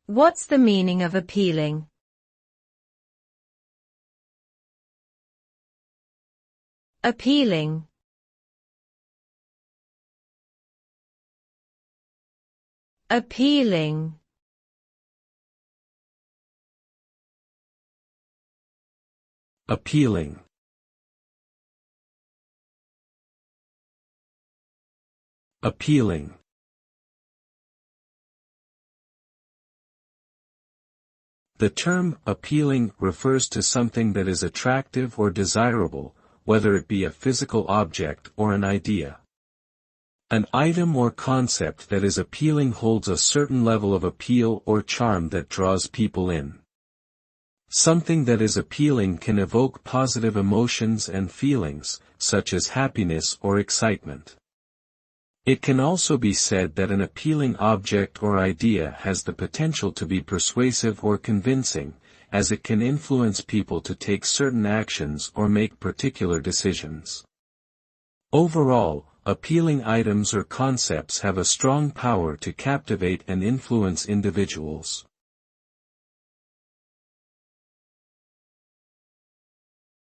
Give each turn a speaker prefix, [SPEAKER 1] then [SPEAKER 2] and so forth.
[SPEAKER 1] What's the meaning of appealing? Appealing. Appealing.
[SPEAKER 2] Appealing. Appealing. The term appealing refers to something that is attractive or desirable, whether it be a physical object or an idea. An item or concept that is appealing holds a certain level of appeal or charm that draws people in. Something that is appealing can evoke positive emotions and feelings, such as happiness or excitement. It can also be said that an appealing object or idea has the potential to be persuasive or convincing, as it can influence people to take certain actions or make particular decisions. Overall, appealing items or concepts have a strong power to captivate and influence individuals.